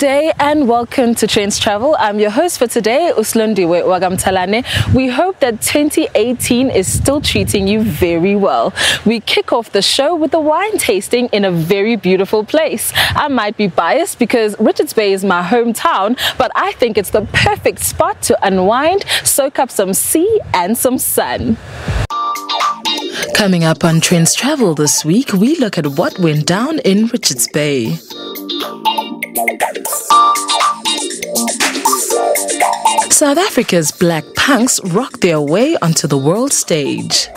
day and welcome to Trendz Travel. I'm your host for today, Uslundiwe Wagamtalane. We hope that 2018 is still treating you very well. We kick off the show with a wine tasting in a very beautiful place. I might be biased because Richards Bay is my hometown, but I think it's the perfect spot to unwind, soak up some sea and some sun. Coming up on Trendz Travel this week, we look at what went down in Richards Bay. South Africa's black punks rock their way onto the world stage.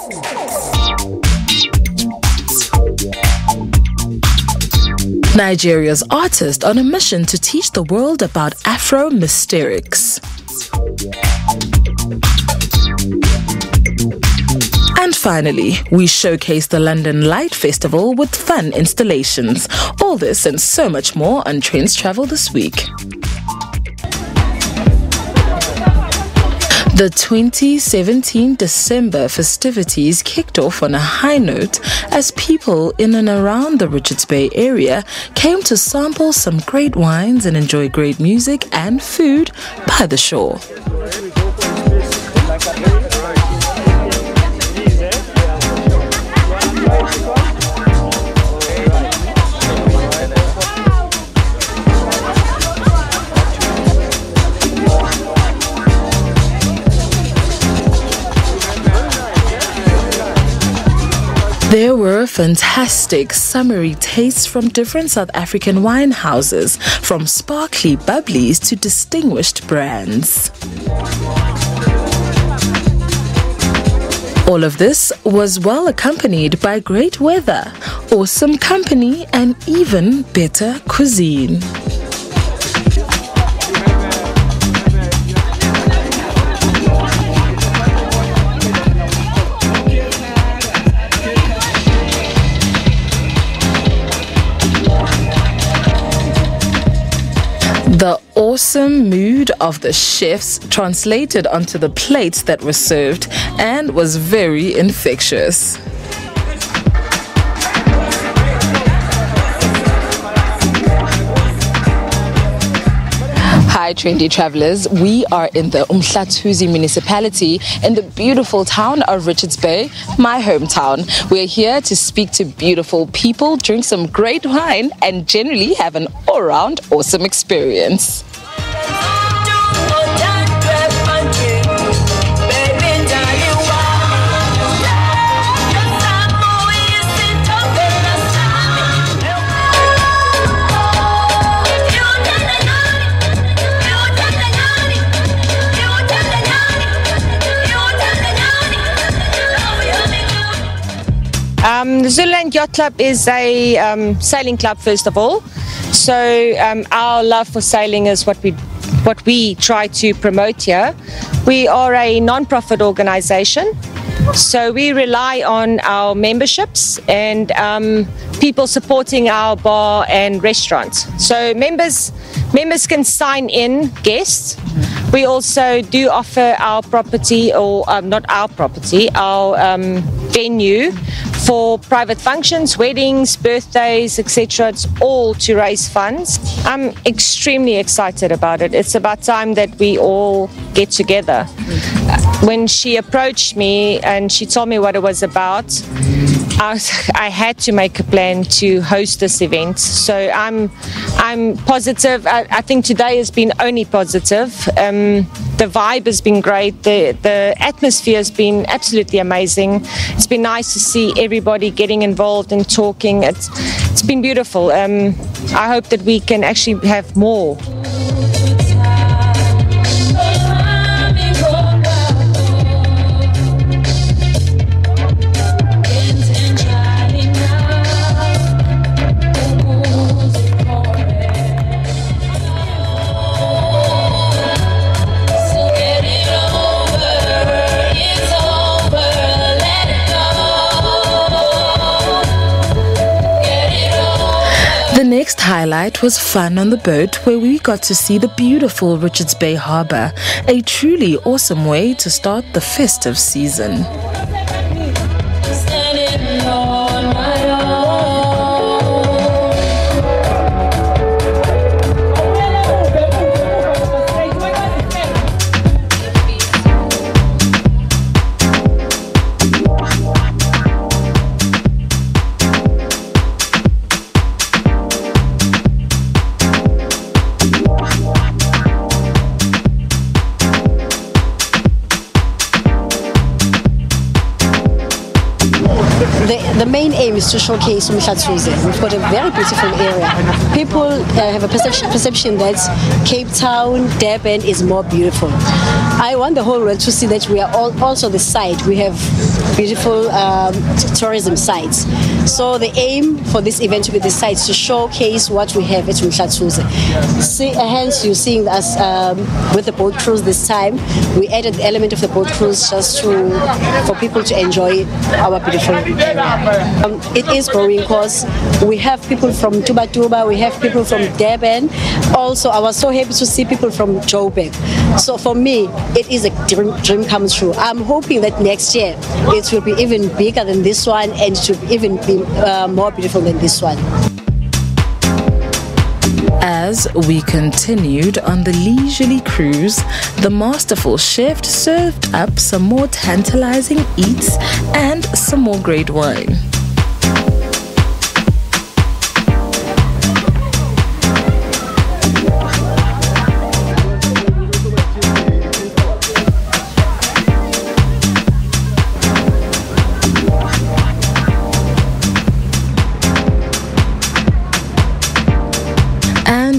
Nigeria's artist on a mission to teach the world about Afro-mysterics. And finally, we showcase the London Light Festival with fun installations. All this and so much more on Trendz Travel this week. The 2017 December festivities kicked off on a high note as people in and around the Richards Bay area came to sample some great wines and enjoy great music and food by the shore. There were fantastic summery tastes from different South African wine houses, from sparkly bubblies to distinguished brands. All of this was well accompanied by great weather, awesome company, and even better cuisine. The awesome mood of the chefs translated onto the plates that were served and was very infectious. Hi trendy travelers, we are in the Umhlathuze municipality in the beautiful town of Richards Bay, my hometown. We're here to speak to beautiful people, drink some great wine and generally have an all-round awesome experience. The Zululand Yacht Club is a sailing club, first of all. So our love for sailing is what we try to promote here. We are a non-profit organization, so we rely on our memberships and people supporting our bar and restaurants. So members can sign in guests. We also do offer our property, or not our property, our venue for private functions, weddings, birthdays, etc. It's all to raise funds. I'm extremely excited about it. It's about time that we all get together. When she approached me and she told me what it was about, I had to make a plan to host this event. So I'm positive. I think today has been only positive. The vibe has been great. The atmosphere has been absolutely amazing. It's been nice to see everybody getting involved and talking. It's been beautiful. I hope that we can actually have more. The next highlight was fun on the boat, where we got to see the beautiful Richards Bay Harbour, a truly awesome way to start the festive season. aim is to showcase Umhlatsuze. We've got a very beautiful area. People have a perception that Cape Town, Durban is more beautiful. I want the whole world to see that we are also the site. We have beautiful tourism sites. So the aim for this event to be the site to showcase what we have at Umhlatsuze. Hence, you're seeing us with the boat cruise this time. We added the element of the boat cruise just for people to enjoy our beautiful area. It is growing because we have people from Tuba, we have people from Durban. Also, I was so happy to see people from Joburg. So for me, it is a dream come true. I'm hoping that next year it will be even bigger than this one and it will even be more beautiful than this one. As we continued on the leisurely cruise, the masterful chef served up some more tantalizing eats and some more great wine.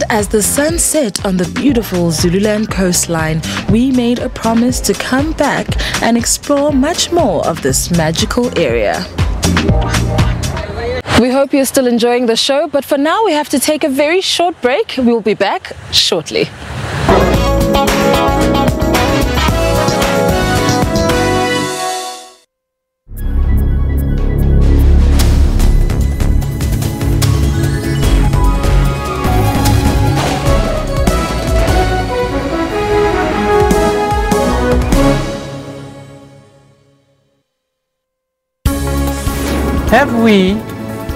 As the sun set on the beautiful Zululand coastline, we made a promise to come back and explore much more of this magical area. We hope you're still enjoying the show, but for now we have to take a very short break. We'll be back shortly. Have we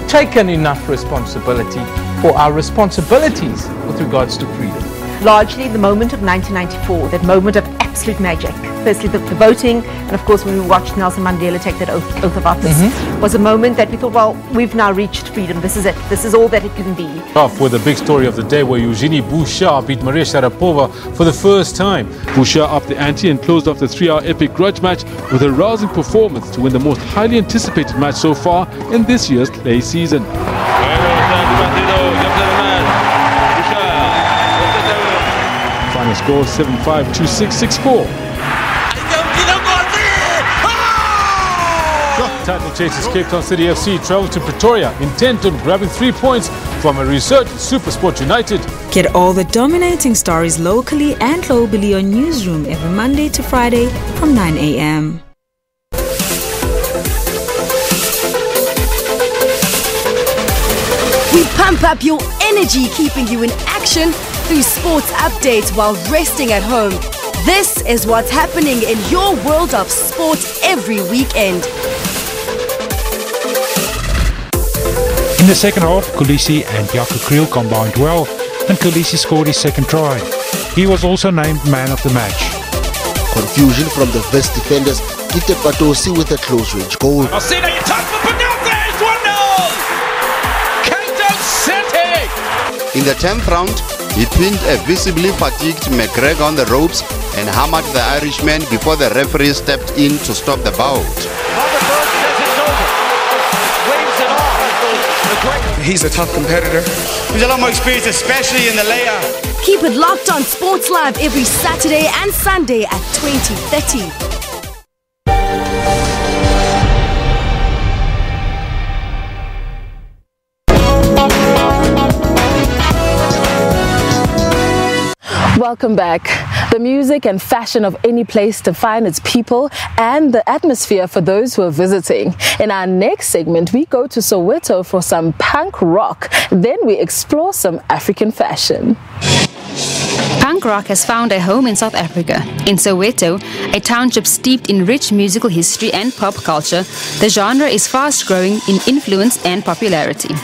taken enough responsibility for our responsibilities with regards to freedom? Largely the moment of 1994, that moment of absolute magic. Firstly, the voting, and of course when we watched Nelson Mandela take that oath of office, was a moment that we thought, well, we've now reached freedom. This is it. This is all that it can be. Off with the big story of the day where Eugenie Bouchard beat Maria Sharapova for the first time. Bouchard upped the ante and closed off the 3-hour epic grudge match with a rousing performance to win the most highly anticipated match so far in this year's clay season. Final score 7-5, 2-6, 6-4. Title chasers Cape Town City FC travelled to Pretoria intent on grabbing 3 points from a resurgent SuperSport United. Get all the dominating stories locally and globally on Newsroom every Monday to Friday from 9 a.m. We pump up your energy, keeping you in action through sports updates while resting at home. This is what's happening in your world of sport every weekend. In the second half, Kolisi and Jaco Kriel combined well, and Kolisi scored his second try. He was also named man of the match. Confusion from the West defenders gifted Batosi with a close-range goal. Osina, you touch the penalty! It's 1-0! Cape Town City! In the 10th round, he pinned a visibly fatigued McGregor on the ropes and hammered the Irishman before the referee stepped in to stop the bout. He's a tough competitor. He's a lot more experienced, especially in the layout. Keep it locked on Sports Live every Saturday and Sunday at 20:30. Welcome back. The music and fashion of any place define its people and the atmosphere for those who are visiting. In our next segment, we go to Soweto for some punk rock. Then we explore some African fashion. Punk rock has found a home in South Africa. In Soweto, a township steeped in rich musical history and pop culture, the genre is fast growing in influence and popularity.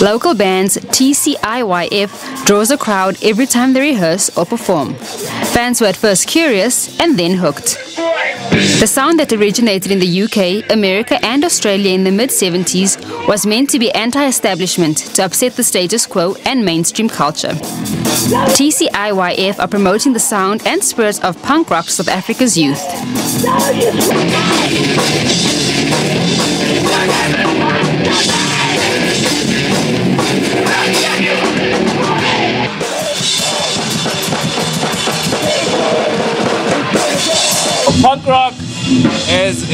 Local bands TCIYF draws a crowd every time they rehearse or perform. Fans were at first curious and then hooked. The sound that originated in the UK, America and Australia in the mid-70s was meant to be anti-establishment to upset the status quo and mainstream culture. TCIYF are promoting the sound and spirit of punk rock to South Africa's youth. Punk rock is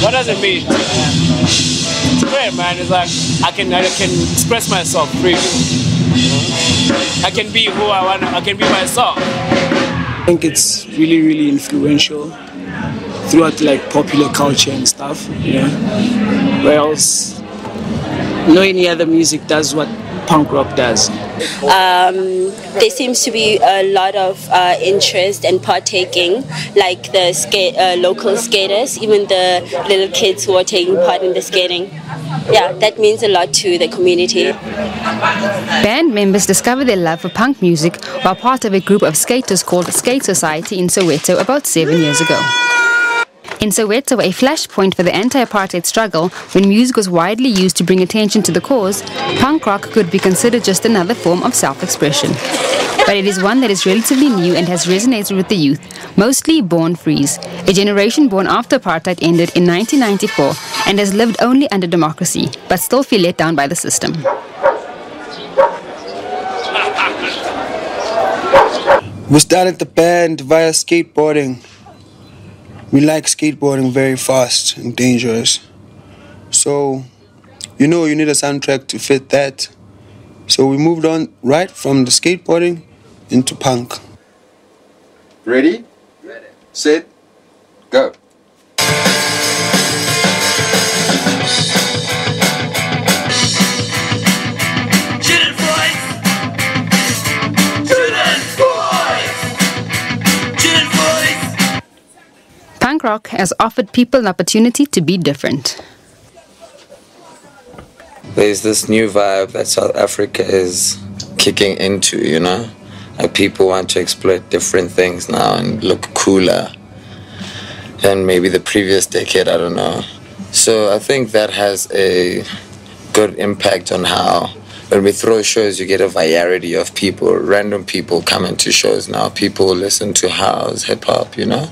what does it mean? It's great, man. It's like I can express myself freely. I can be who I want. I can be myself. I think it's really influential throughout like popular culture and stuff. You know, where else no any other music does what punk rock does. There seems to be a lot of interest and partaking, like the local skaters, even the little kids who are taking part in the skating. Yeah, that means a lot to the community. Band members discovered their love for punk music while part of a group of skaters called Skate Society in Soweto about 7 years ago. In Soweto, a flashpoint for the anti-apartheid struggle, when music was widely used to bring attention to the cause, punk rock could be considered just another form of self-expression. But it is one that is relatively new and has resonated with the youth, mostly born frees, a generation born after apartheid ended in 1994 and has lived only under democracy, but still feel let down by the system. We started the band via skateboarding. We like skateboarding very fast and dangerous. So, you know, you need a soundtrack to fit that. So we moved on right from the skateboarding into punk. Ready? Set, go. Punk rock has offered people an opportunity to be different. There's this new vibe that South Africa is kicking into, you know? Like people want to exploit different things now and look cooler than maybe the previous decade, I don't know. So I think that has a good impact on how when we throw shows, you get a variety of people, random people coming to shows now. People listen to house, hip-hop, you know?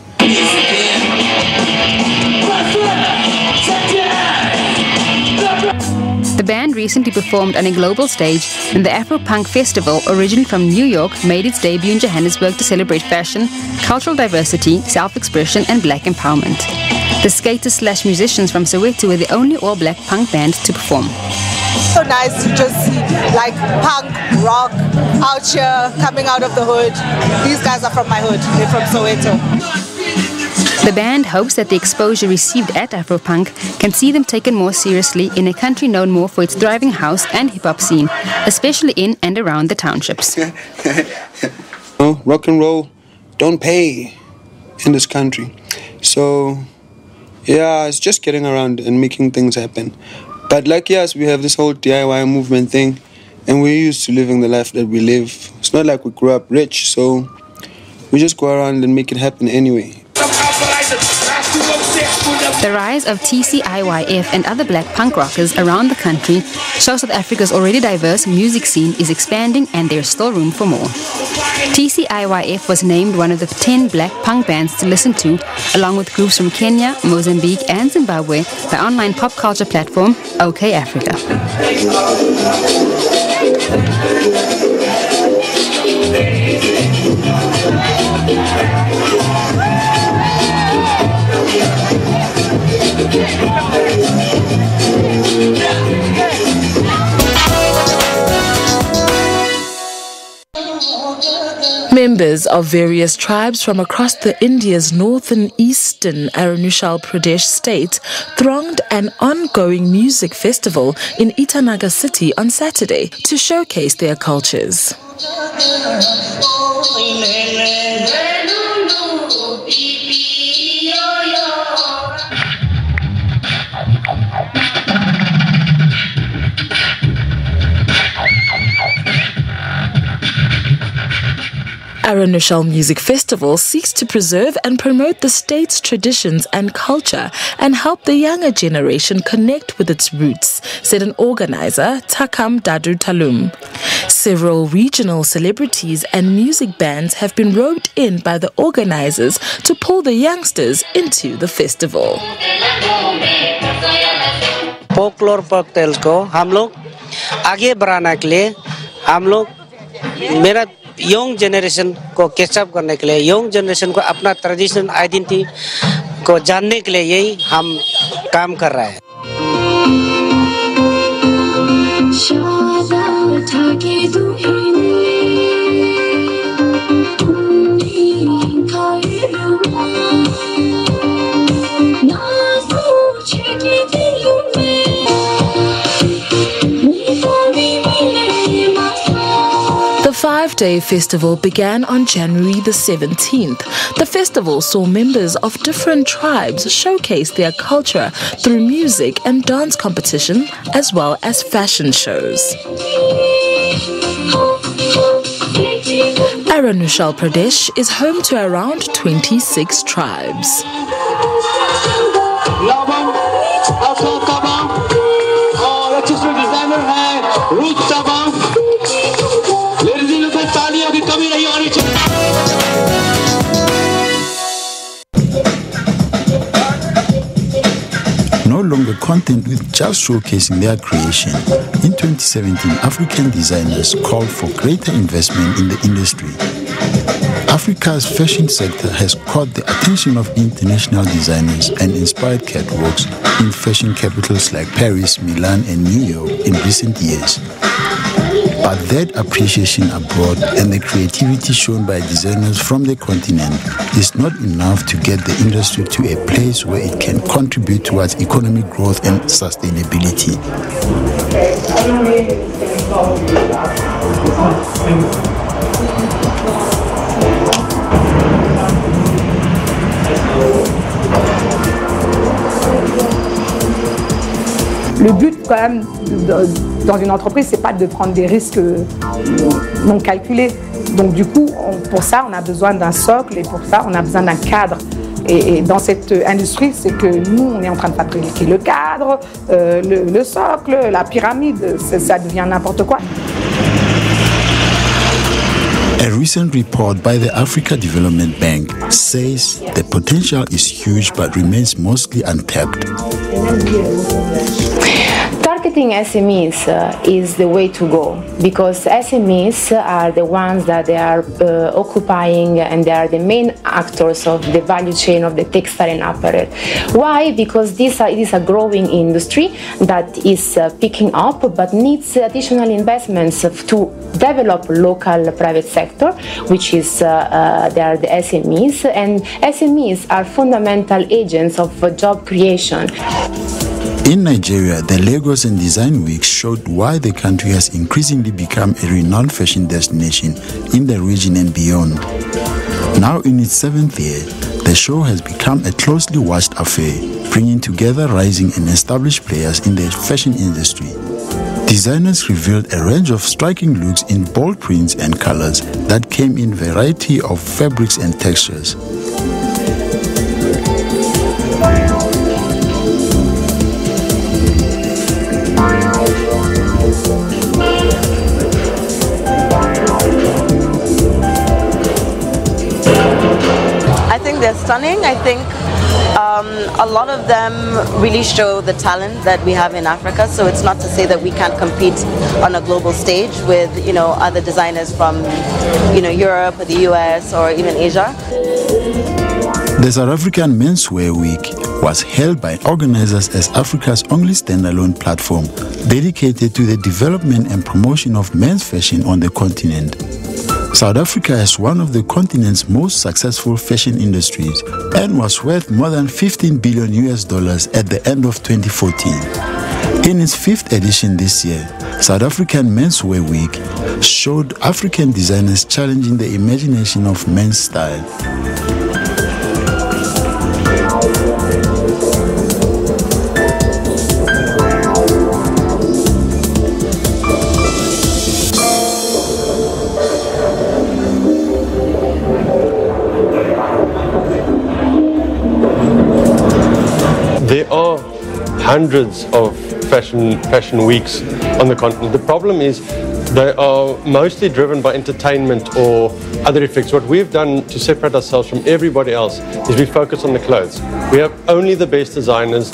The band recently performed on a global stage when the Afro-Punk Festival, originally from New York, made its debut in Johannesburg to celebrate fashion, cultural diversity, self-expression and black empowerment. The skaters/musicians from Soweto were the only all-black punk band to perform. So nice to just see like punk rock out here, coming out of the hood. These guys are from my hood, they're from Soweto. The band hopes that the exposure received at Afropunk can see them taken more seriously in a country known more for its thriving house and hip-hop scene, especially in and around the townships. Rock and roll don't pay in this country. So, yeah, it's just getting around and making things happen. But like us, we have this whole DIY movement thing, and we're used to living the life that we live. It's not like we grew up rich, so we just go around and make it happen anyway. The rise of TCIYF and other black punk rockers around the country shows South Africa's already diverse music scene is expanding and there's still room for more. TCIYF was named one of the 10 black punk bands to listen to, along with groups from Kenya, Mozambique and Zimbabwe, by online pop culture platform OK Africa. Members of various tribes from across India's northern eastern Arunachal Pradesh state thronged an ongoing music festival in Itanagar city on Saturday to showcase their cultures. Arunachal Music Festival seeks to preserve and promote the state's traditions and culture and help the younger generation connect with its roots, said an organizer, Takam Dadu Talum. Several regional celebrities and music bands have been roped in by the organizers to pull the youngsters into the festival. Folklore cocktails को हम लोग आगे बढ़ाने के लिए हम लोग मेरा यंग जनरेशन को कैचअप करने के लिए यंग जनरेशन को अपना ट्रेडिशनल आइडेंटिटी को जानने के लिए यही हम काम कर रहे हैं। The 5-day festival began on January the 17th. The festival saw members of different tribes showcase their culture through music and dance competition as well as fashion shows. Arunachal Pradesh is home to around 26 tribes. No longer content with just showcasing their creation. In 2017, African designers called for greater investment in the industry. Africa's fashion sector has caught the attention of international designers and inspired catwalks in fashion capitals like Paris, Milan, and New York in recent years. But that appreciation abroad and the creativity shown by designers from the continent is not enough to get the industry to a place where it can contribute towards economic growth and sustainability. Le but quand même dans une entreprise, c'est pas de prendre des risques non calculés. Donc du coup, pour ça, on a besoin d'un socle et pour ça, on a besoin d'un cadre. Et dans cette industrie, c'est que nous, on est en train de fabriquer le cadre, le socle, la pyramide, ça devient n'importe quoi. A recent report by the Africa Development Bank says the potential is huge but remains mostly untapped. Targeting SMEs is the way to go, because SMEs are the ones that they are occupying and they are the main actors of the value chain of the textile and apparel. Why? Because it is a growing industry that is picking up but needs additional investments to develop local private sector, which is they are the SMEs, and SMEs are fundamental agents of job creation. In Nigeria, the Lagos and Design Week showed why the country has increasingly become a renowned fashion destination in the region and beyond. Now in its 7th year, the show has become a closely watched affair, bringing together rising and established players in the fashion industry. Designers revealed a range of striking looks in bold prints and colors that came in a variety of fabrics and textures. I think they're stunning. I think a lot of them really show the talent that we have in Africa. So it's not to say that we can't compete on a global stage with, other designers from, Europe or the US or even Asia. The South African Menswear Week was held by organizers as Africa's only standalone platform dedicated to the development and promotion of men's fashion on the continent. South Africa has one of the continent's most successful fashion industries and was worth more than $15 billion at the end of 2014. In its 5th edition this year, South African Menswear Week showed African designers challenging the imagination of men's style. There are hundreds of fashion weeks on the continent. The problem is they are mostly driven by entertainment or other effects. What we've done to separate ourselves from everybody else is we focus on the clothes. We have only the best designers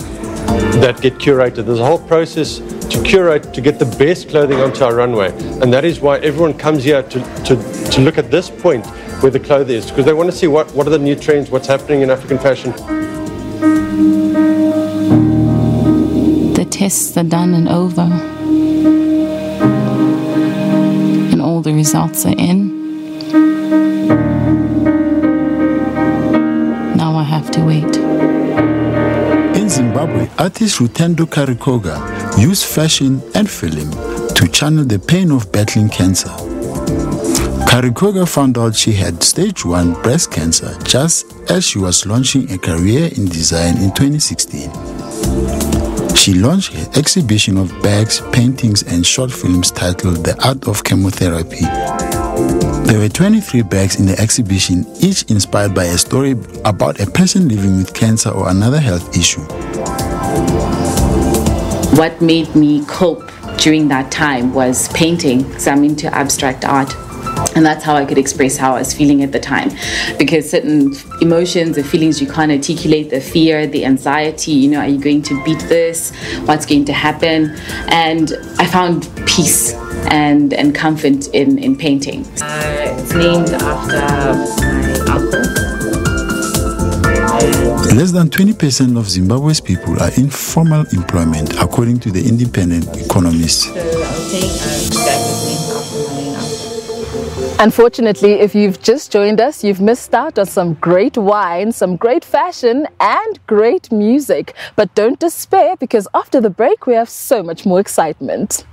that get curated. There's a whole process to curate, to get the best clothing onto our runway. And that is why everyone comes here to look at this point where the clothing is, because they want to see what are the new trends, what's happening in African fashion. The tests are done and over, and all the results are in. Now I have to wait. In Zimbabwe, artist Rutendo Karikoga used fashion and film to channel the pain of battling cancer. Karikoga found out she had stage 1 breast cancer just as she was launching a career in design in 2016. She launched her exhibition of bags, paintings and short films titled The Art of Chemotherapy. There were 23 bags in the exhibition, each inspired by a story about a person living with cancer or another health issue. What made me cope during that time was painting, because I'm into abstract art. And that's how I could express how I was feeling at the time. Because certain emotions, the feelings you can't articulate, the fear, the anxiety, are you going to beat this? What's going to happen? And I found peace and comfort in painting. It's named after my uncle. Less than 20% of Zimbabwe's people are in formal employment, according to the Independent Economist. So I'll take a bag with me after my enough. Unfortunately, if you've just joined us, you've missed out on some great wine, some great fashion and great music. But don't despair, because after the break, we have so much more excitement.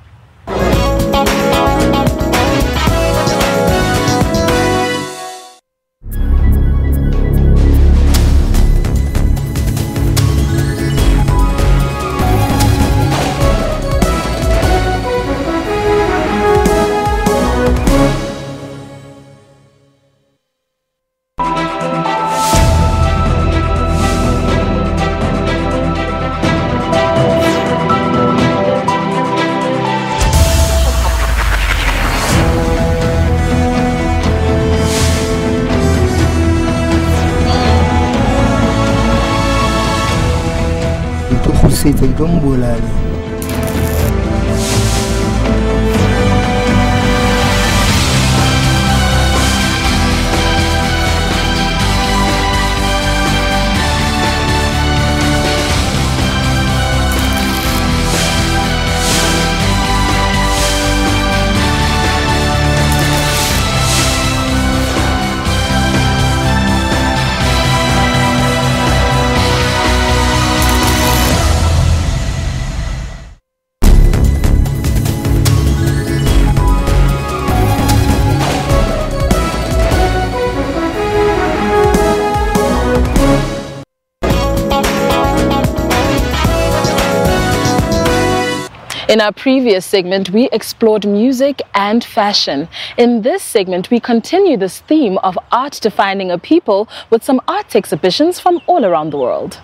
In our previous segment, we explored music and fashion. In this segment, we continue this theme of art defining a people with some art exhibitions from all around the world.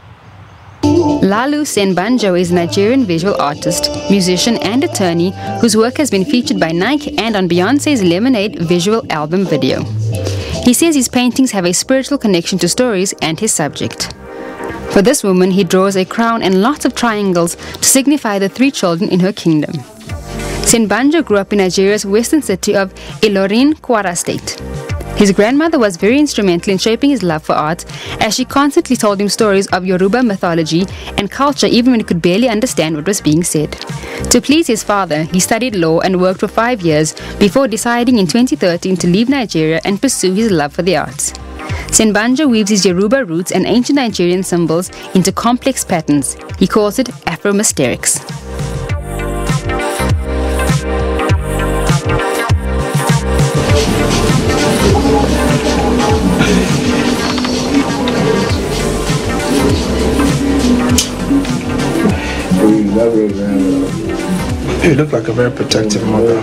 Lalu Senbanjo is a Nigerian visual artist, musician and attorney whose work has been featured by Nike and on Beyonce's Lemonade visual album video. He says his paintings have a spiritual connection to stories and his subject. For this woman, he draws a crown and lots of triangles to signify the 3 children in her kingdom. Senbanjo grew up in Nigeria's western city of Ilorin, Kwara State. His grandmother was very instrumental in shaping his love for art, as she constantly told him stories of Yoruba mythology and culture even when he could barely understand what was being said. To please his father, he studied law and worked for 5 years before deciding in 2013 to leave Nigeria and pursue his love for the arts. Senbanjo weaves his Yoruba roots and ancient Nigerian symbols into complex patterns. He calls it Afro-Mysterics. You look like a very protective mother.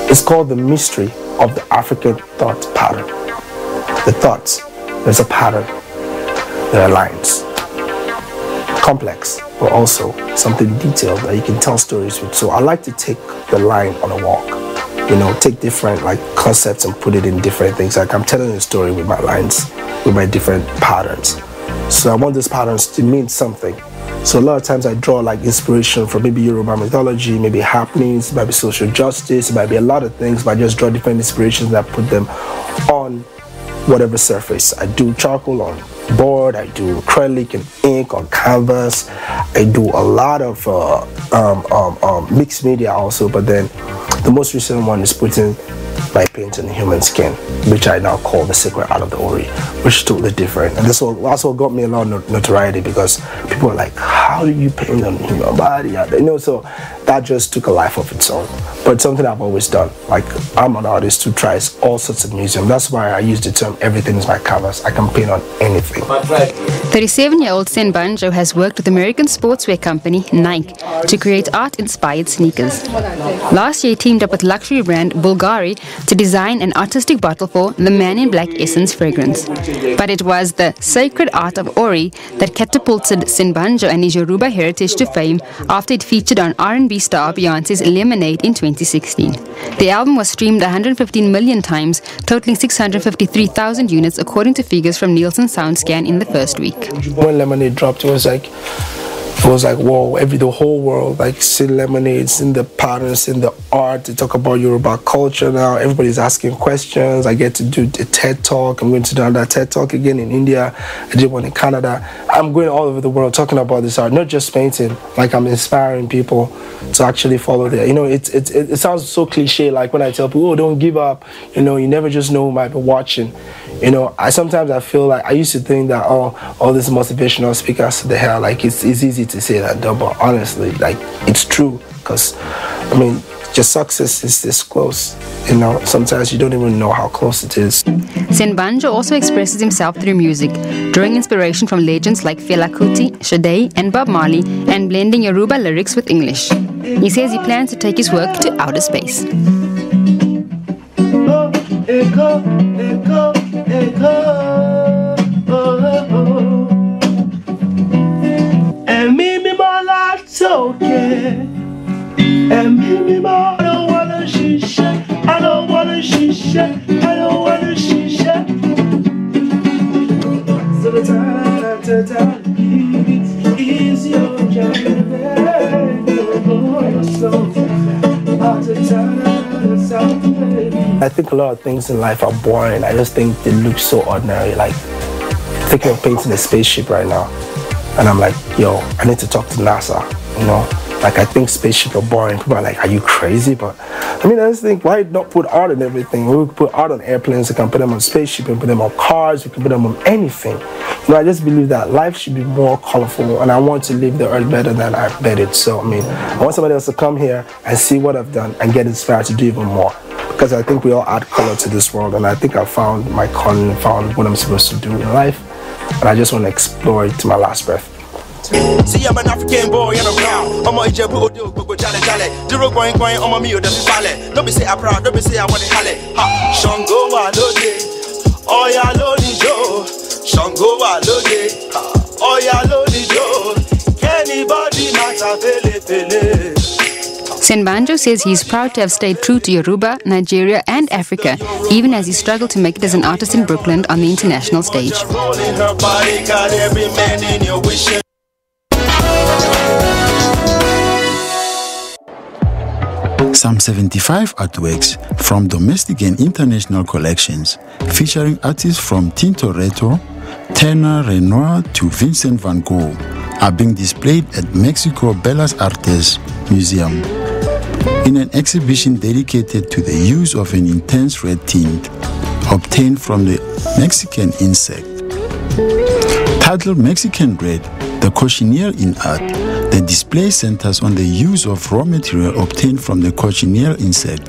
It's called the mystery of the African thought pattern. The thoughts, there's a pattern, there are lines. Complex, but also something detailed that you can tell stories with. So I like to take the line on a walk, you know, take different like concepts and put it in different things. Like I'm telling a story with my lines, with my different patterns. So I want these patterns to mean something. So a lot of times I draw like inspiration from maybe Yoruba mythology, maybe happenings, it might be social justice, it might be a lot of things, but I just draw different inspirations and I put them on whatever surface. I do charcoal on board, I do acrylic and ink on canvas, I do a lot of mixed media also, but then the most recent one is putting my paint on human skin, which I now call the secret art of the Ori, which is totally different. And this also got me a lot of notoriety because people are like, how do you paint on human body? You know, so that just took a life of its own. But it's something I've always done. Like, I'm an artist who tries all sorts of medium. That's why I use the term everything is my canvas. I can paint on anything. 37-year-old Sen Banjo has worked with American sportswear company Nike to create art-inspired sneakers. Last year, he teamed up with luxury brand Bulgari to design an artistic bottle for the Man in Black Essence fragrance. But it was the sacred art of Ori that catapulted Sen Banjo and his Yoruba heritage to fame after it featured on R&B star Beyonce's Lemonade in 2016. The album was streamed 115 million times, totaling 653,000 units according to figures from Nielsen SoundScan in the first week. When Lemonade dropped, it was like, whoa, the whole world, like, see Lemonades, in the patterns, in the art, to talk about Yoruba culture now. Everybody's asking questions. I get to do a TED Talk. I'm going to do another TED Talk again in India. I did one in Canada. I'm going all over the world talking about this art, not just painting. Like, I'm inspiring people to actually follow there. You know, it sounds so cliche, like when I tell people, oh, don't give up. You know, you never just know who might be watching. You know, sometimes I feel like, I used to think that, oh, all these motivational speakers to the hell, like, it's easy to say that, but honestly, like, it's true, because I mean, your success is this close, you know. Sometimes you don't even know how close it is. Sen Banjo also expresses himself through music, drawing inspiration from legends like Fela Kuti, Sade and Bob Marley, and blending Yoruba lyrics with English. He says he plans to take his work to outer space. Okay. And me, I don't wanna shisha, I don't wanna shisha, I don't wanna shisha. So the time is your journey. I think a lot of things in life are boring. I just think they look so ordinary. Like, thinking of painting a spaceship right now, and I'm like, yo, I need to talk to NASA. You know, like, I think spaceships are boring. People are like, are you crazy? But I mean, I just think, why not put art on everything? We could put art on airplanes, we can put them on spaceships, we can put them on cars, we can put them on anything. You know, I just believe that life should be more colorful, and I want to leave the earth better than I've made it. So, I mean, I want somebody else to come here and see what I've done and get inspired to do even more. Because I think we all add color to this world, and I think I found my calling, found what I'm supposed to do in life, and I just want to explore it to my last breath. See, I'm an African boy and I'm proud. I'm a Ijebu Odo, Gogo Jale Jale. Duro going, I'm a Mio, the Fale. Don't be say I'm proud, don't be say I want to Hale. Ha, Shango Walode, Oya Lodi Joe. Shango Walode, Oya Lodi Joe. Anybody matter, Fele. Sen Banjo says he's proud to have stayed true to Yoruba, Nigeria and Africa, even as he struggled to make it as an artist in Brooklyn on the international stage. Some 75 artworks from domestic and international collections, featuring artists from Tintoretto, Turner, Renoir to Vincent van Gogh, are being displayed at Mexico Bellas Artes Museum in an exhibition dedicated to the use of an intense red tint obtained from the Mexican insect. Titled Mexican Red, the cochineal in art, the display centers on the use of raw material obtained from the cochineal insect,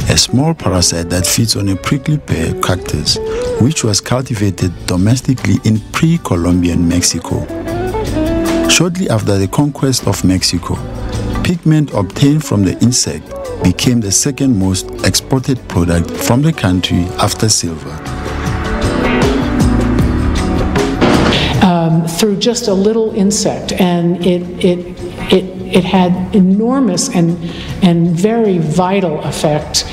a small parasite that feeds on a prickly pear cactus, which was cultivated domestically in pre-Columbian Mexico. Shortly after the conquest of Mexico, pigment obtained from the insect became the second most exported product from the country after silver. through just a little insect, and it had enormous and very vital effect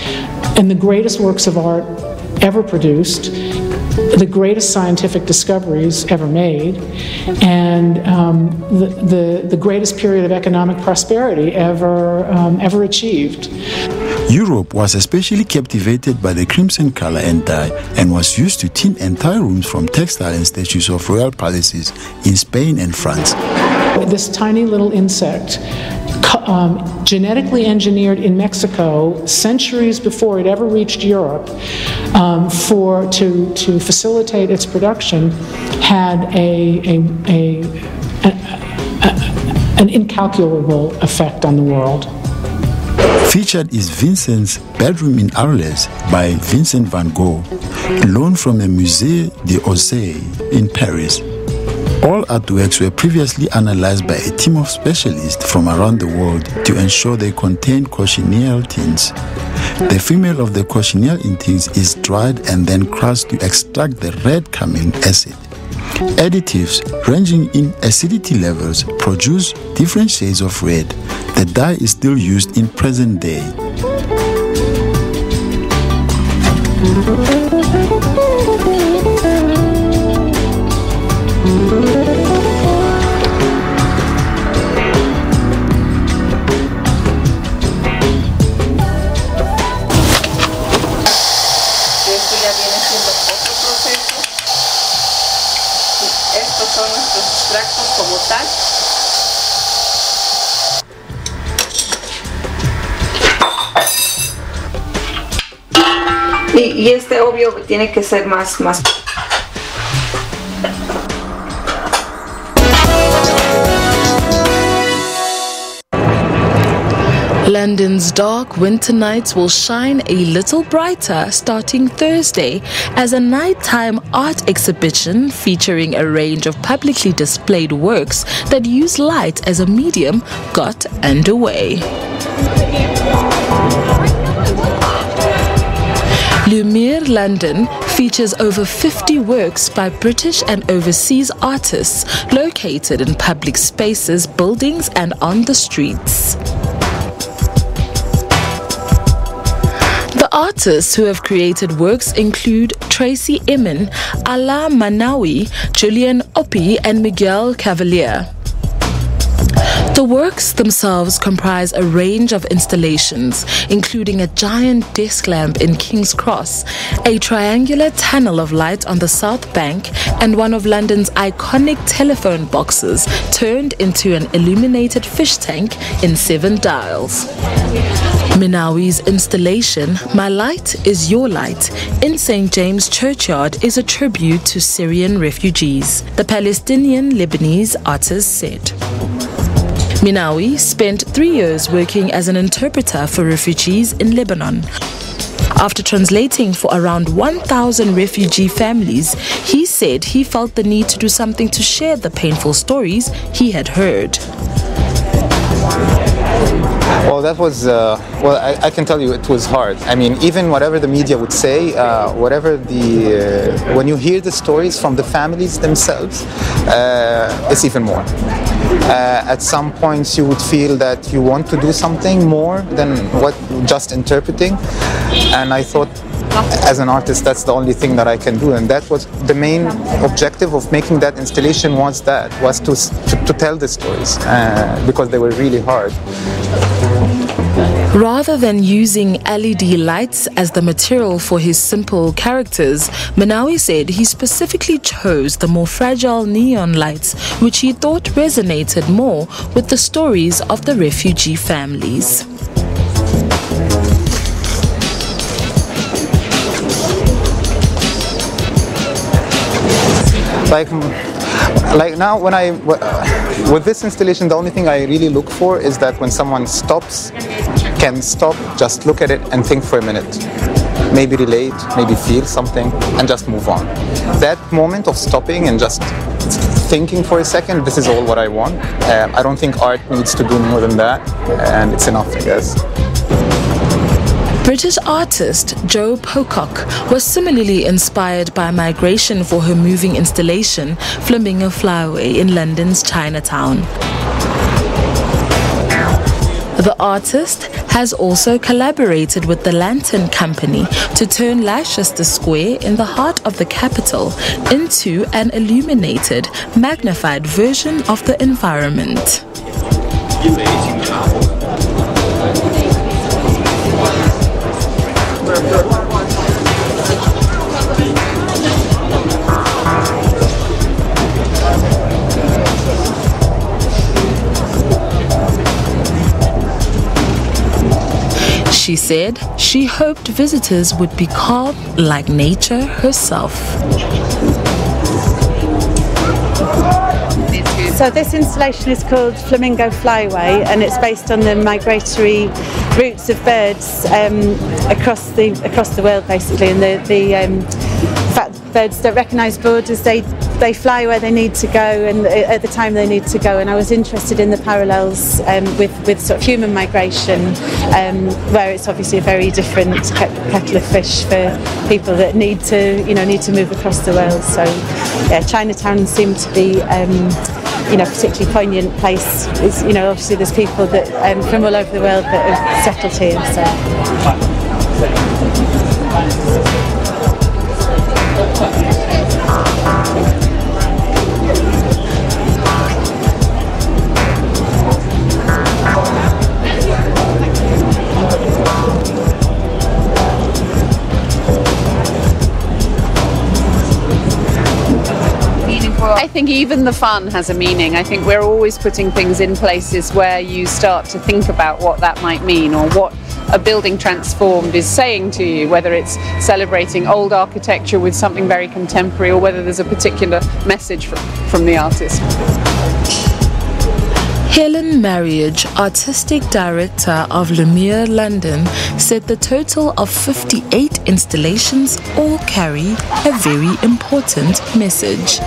in the greatest works of art ever produced, the greatest scientific discoveries ever made, and the greatest period of economic prosperity ever achieved. Europe was especially captivated by the crimson color and dye, and was used to tint entire rooms from textile and statues of royal palaces in Spain and France. This tiny little insect, genetically engineered in Mexico centuries before it ever reached Europe, to facilitate its production, had an incalculable effect on the world. Featured is Vincent's Bedroom in Arles by Vincent van Gogh, loaned from the Musée d'Orsay in Paris. All artworks were previously analyzed by a team of specialists from around the world to ensure they contained cochineal tints. The female of the cochineal in tints is dried and then crushed to extract the red carmine acid. Additives ranging in acidity levels produce different shades of red. The dye is still used in present day. Y este obvio tiene que ser más. London's dark winter nights will shine a little brighter starting Thursday as a nighttime art exhibition featuring a range of publicly displayed works that use light as a medium got underway. Lumiere London features over 50 works by British and overseas artists located in public spaces, buildings and on the streets. The artists who have created works include Tracy Emin, Ala Manawi, Julian Opie and Miguel Cavalier. The works themselves comprise a range of installations, including a giant desk lamp in King's Cross, a triangular tunnel of light on the South Bank, and one of London's iconic telephone boxes turned into an illuminated fish tank in 7 Dials. Minawi's installation, My Light is Your Light, in St. James Churchyard is a tribute to Syrian refugees, the Palestinian Lebanese artist said. Minawi spent 3 years working as an interpreter for refugees in Lebanon. After translating for around 1,000 refugee families, he said he felt the need to do something to share the painful stories he had heard. Well, that was, I can tell you it was hard. I mean, even whatever the media would say, when you hear the stories from the families themselves, it's even more. At some points you would feel that you want to do something more than what just interpreting, and I thought, as an artist, that's the only thing that I can do, and that was the main objective of making that installation was to tell the stories, because they were really hard. Rather than using LED lights as the material for his simple characters, Minawi said he specifically chose the more fragile neon lights, which he thought resonated more with the stories of the refugee families. Like now, with this installation, the only thing I really look for is that when someone can stop, just look at it and think for a minute. Maybe relate, maybe feel something, and just move on. That moment of stopping and just thinking for a second, this is all what I want. I don't think art needs to do more than that, and it's enough, I guess. British artist Jo Pocock was similarly inspired by migration for her moving installation, Flamingo Flyway, in London's Chinatown. The artist has also collaborated with the Lantern Company to turn Leicester Square in the heart of the capital into an illuminated, magnified version of the environment. She said she hoped visitors would be calm like nature herself. So this installation is called Flamingo Flyway, and it's based on the migratory routes of birds across the world, basically. And the fact that birds don't recognise borders, they fly where they need to go and at the time they need to go. And I was interested in the parallels with sort of human migration, where it's obviously a very different kettle of fish for people that need to move across the world. So yeah, Chinatown seemed to be particularly poignant place. Is, obviously there's people that from all over the world that have settled here. So. I think even the fun has a meaning. I think we're always putting things in places where you start to think about what that might mean, or what a building transformed is saying to you, whether it's celebrating old architecture with something very contemporary, or whether there's a particular message from the artist. Helen Marriage, artistic director of Lumiere London, said the total of 58 installations all carry a very important message.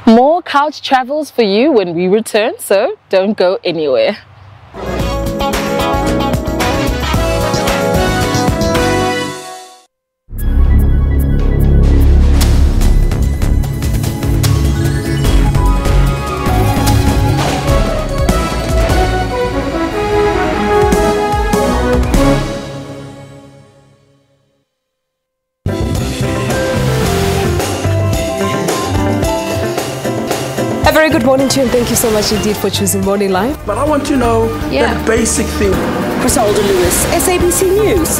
More couch travels for you when we return, so don't go anywhere. A very good morning to you, and thank you so much indeed for choosing Morning Live. But I want to know the basic thing. Griselda Lewis, SABC News,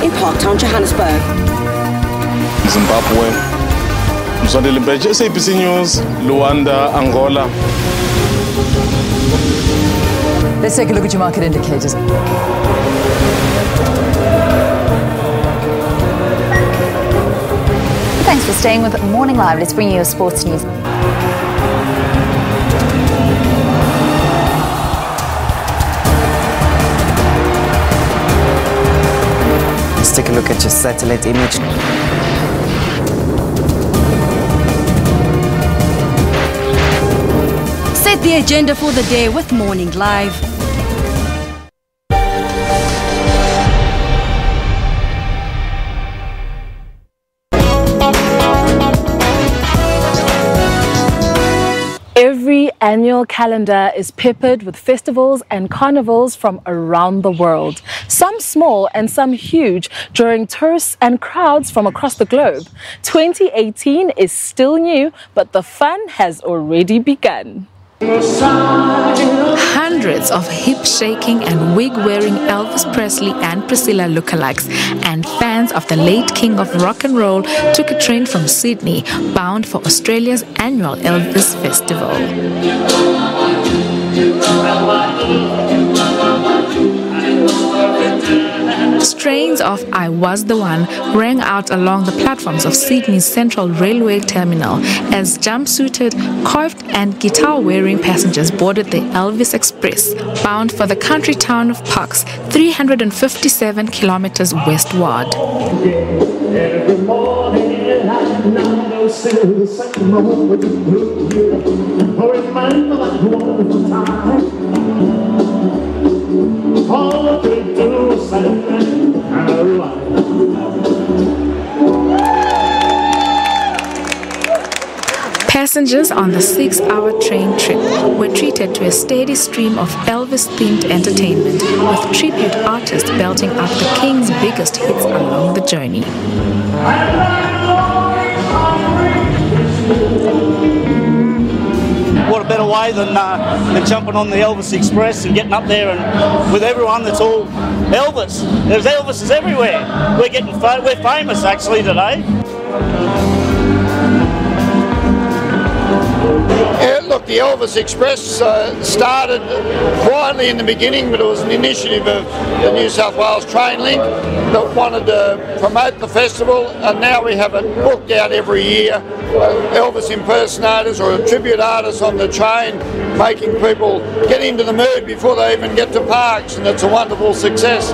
in Parktown, Johannesburg. Zimbabwe, Mzondeli Mbeje, SABC News, Luanda, Angola. Let's take a look at your market indicators. Thanks for staying with Morning Live. Let's bring you your sports news. Let's take a look at your satellite image. Set the agenda for the day with Morning Live. Every annual calendar is peppered with festivals and carnivals from around the world, some small and some huge, drawing tourists and crowds from across the globe. 2018 is still new, but the fun has already begun. Hundreds of hip-shaking and wig-wearing Elvis Presley and Priscilla lookalikes and fans of the late king of rock and roll took a train from Sydney, bound for Australia's annual Elvis Festival. Strains of I Was the One rang out along the platforms of Sydney's Central Railway Terminal as jumpsuited, coiffed and guitar-wearing passengers boarded the Elvis Express, bound for the country town of Pocock, 357 kilometers westward. Every morning I know the second moment remember that wonderful time. All we do is and Passengers on the 6-hour train trip were treated to a steady stream of Elvis-themed entertainment, with tribute artists belting out the King's biggest hits along the journey. What a better way than jumping on the Elvis Express and getting up there and with everyone that's all Elvis. There's Elvises everywhere. We're famous actually today. Look, the Elvis Express started quietly in the beginning, but it was an initiative of the New South Wales Train Link that wanted to promote the festival, and now we have it booked out every year. Elvis impersonators or tribute artists on the train, making people get into the mood before they even get to parks, and it's a wonderful success.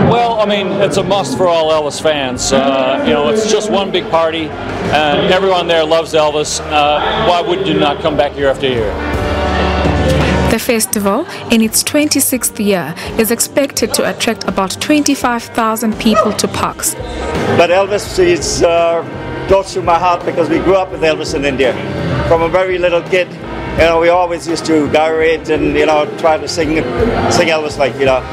Well, I mean, it's a must for all Elvis fans. You know, it's just one big party, and everyone there loves Elvis. Why would you not come back year after year? The festival, in its 26th year, is expected to attract about 25,000 people to Pocock. But Elvis is close to my heart because we grew up with Elvis in India. From a very little kid, you know, we always used to gyrate and, you know, try to sing Elvis like, you know,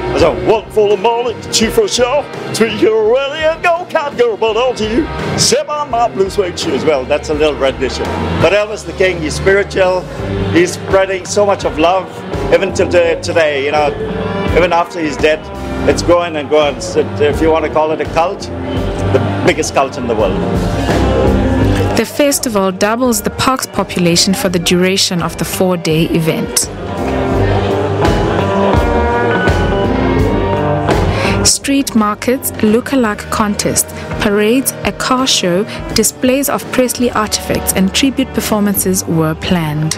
there's a one full of morning, two for a show, three you're ready and go, can't go but on to you, step on my blue suede shoes. Well, that's a little rendition. But Elvis the King, he's spiritual, he's spreading so much of love, even till today, you know, even after he's dead, it's growing and growing. If you want to call it a cult, the biggest cult in the world. The festival doubles the park's population for the duration of the 4-day event. Street markets, look-alike contests, parades, a car show, displays of Presley artifacts and tribute performances were planned.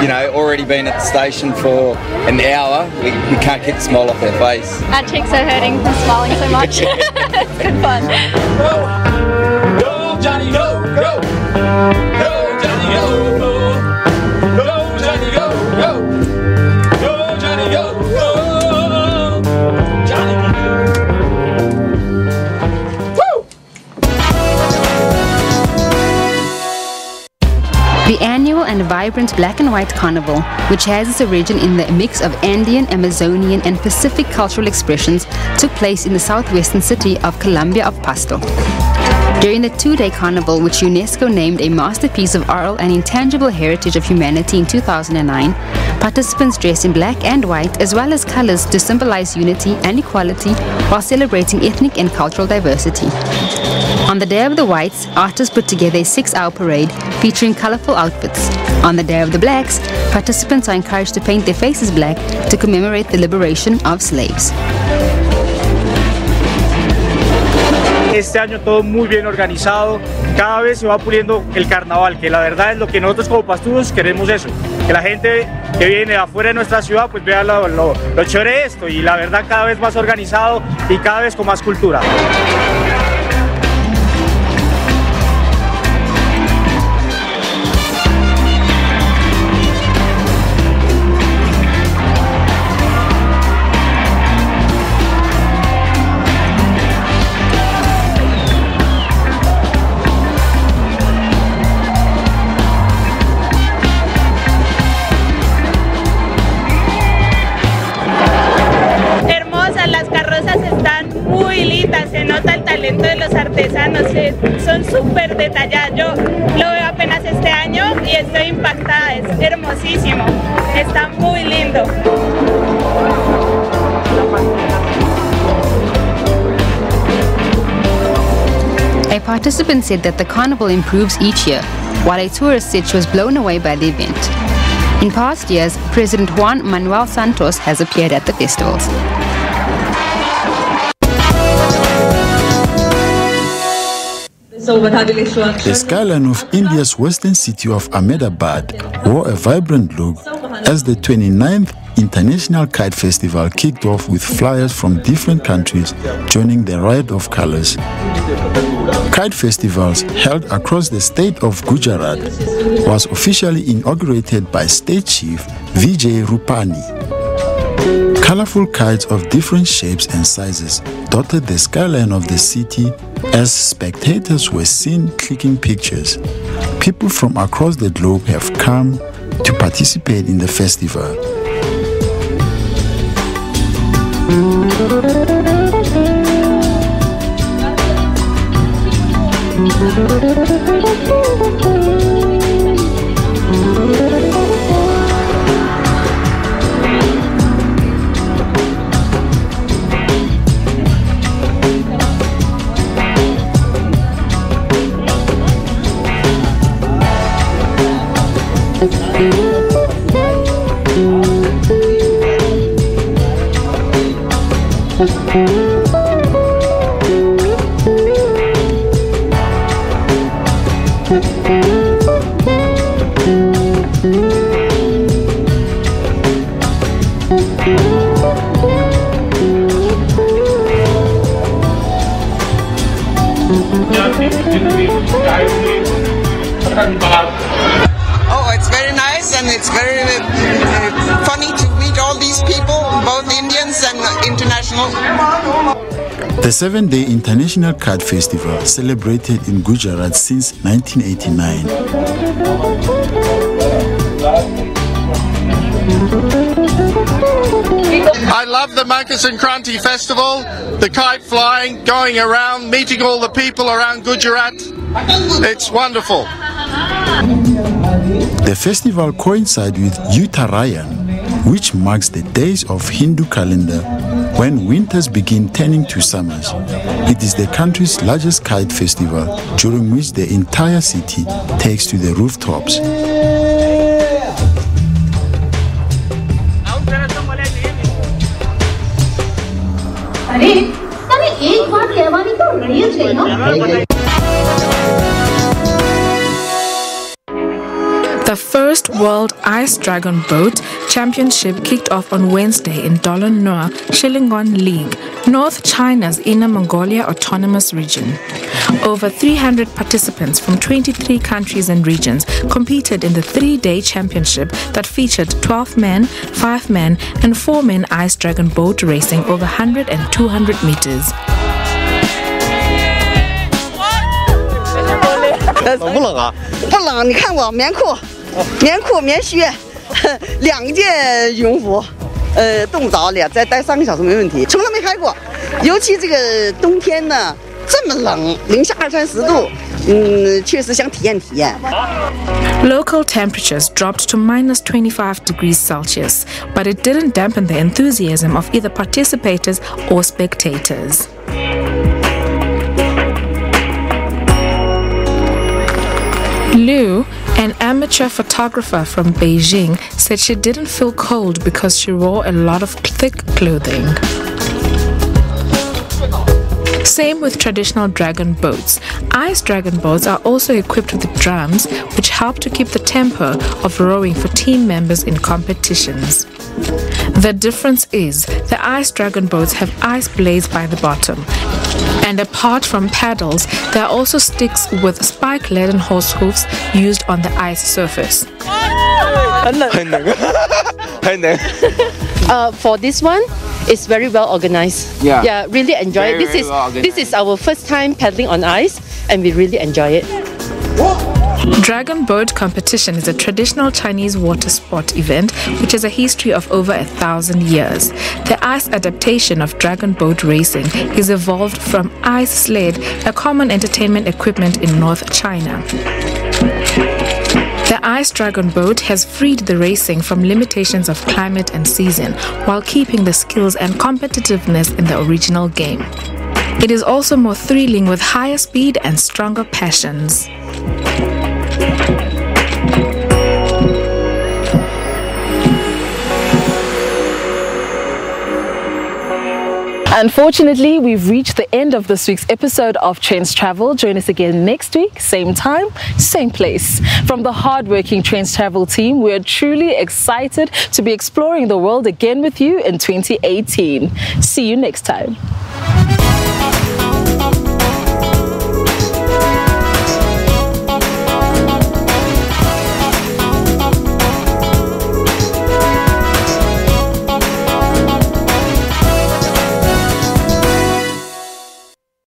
You know, already been at the station for an hour, we can't keep the smile off our face. Our cheeks are hurting from smiling so much. It's good fun. Go! Go, Johnny, go! Go! Go, Johnny, go! Go! Go, Johnny, go! Go! Go, Johnny, go! Go! Johnny, go! Woo! The annual and vibrant Black and White Carnival, which has its origin in the mix of Andean, Amazonian and Pacific cultural expressions, took place in the southwestern city of Colombia of Pasto. During the 2-day carnival, which UNESCO named a masterpiece of oral and intangible heritage of humanity in 2009, participants dressed in black and white as well as colors to symbolize unity and equality while celebrating ethnic and cultural diversity. On the Day of the Whites, artists put together a 6-hour parade featuring colorful outfits. On the Day of the Blacks, participants are encouraged to paint their faces black to commemorate the liberation of slaves. Este año todo muy bien organizado, cada vez se va puliendo el carnaval, que la verdad es lo que nosotros como pastudos queremos eso, que la gente que viene de afuera de nuestra ciudad pues vea lo chévere de esto, y la verdad cada vez más organizado y cada vez con más cultura. Se nota el talento de los artesanos, son súper detalladas. Yo lo veo apenas este año. estoy impactada, es hermosísimo, está muy lindo. A participant said that the carnival improves each year, while a tourist said she was blown away by the event. In past years, President Juan Manuel Santos has appeared at the festivals. The skyline of India's western city of Ahmedabad wore a vibrant look as the 29th International Kite Festival kicked off with flyers from different countries joining the Ride of Colors. Kite festivals held across the state of Gujarat was officially inaugurated by State Chief Vijay Rupani. Colorful kites of different shapes and sizes dotted the skyline of the city as spectators were seen clicking pictures. People from across the globe have come to participate in the festival. Oh, it's very nice and it's very funny to meet all these people, both Indians and international. The 7-day International Kite Festival celebrated in Gujarat since 1989. I love the Makar Sankranti festival, the kite flying, going around, meeting all the people around Gujarat. It's wonderful. The festival coincides with Uttarayan, which marks the days of Hindu calendar when winters begin turning to summers. It is the country's largest kite festival, during which the entire city takes to the rooftops. The first World Ice Dragon Boat Championship kicked off on Wednesday in Dolon Noa, Shillinggon League, North China's Inner Mongolia Autonomous Region. Over 300 participants from 23 countries and regions competed in the 3-day championship that featured 12-man, 5-man, and 4-man ice dragon boat racing over 100 and 200 meters. 不冷啊？不冷，你看我棉裤、棉靴，2件羽绒服，冻不着了，再待3个小时没问题，从来没开过。尤其这个冬天呢，这么冷，零下20-30度，确实想体验体验。 Local temperatures dropped to -25 degrees Celsius, but it didn't dampen the enthusiasm of either participators or spectators. Liu, an amateur photographer from Beijing, said she didn't feel cold because she wore a lot of thick clothing. Same with traditional dragon boats. Ice dragon boats are also equipped with drums, which help to keep the tempo of rowing for team members in competitions. The difference is the ice dragon boats have ice blades by the bottom. And apart from paddles, there are also sticks with spike-laden horse hoofs used on the ice surface. For this one, it's very well organized. Yeah, really enjoy it. This is our first time paddling on ice, and we really enjoy it. Dragon boat competition is a traditional Chinese water sport event which has a history of over 1,000 years. The ice adaptation of dragon boat racing is evolved from ice sled, a common entertainment equipment in North China. The Ice Dragon boat has freed the racing from limitations of climate and season while keeping the skills and competitiveness in the original game. It is also more thrilling with higher speed and stronger passions. Unfortunately, we've reached the end of this week's episode of Trendz Travel. Join us again next week, same time, same place. From the hardworking Trendz Travel team, we're truly excited to be exploring the world again with you in 2018. See you next time.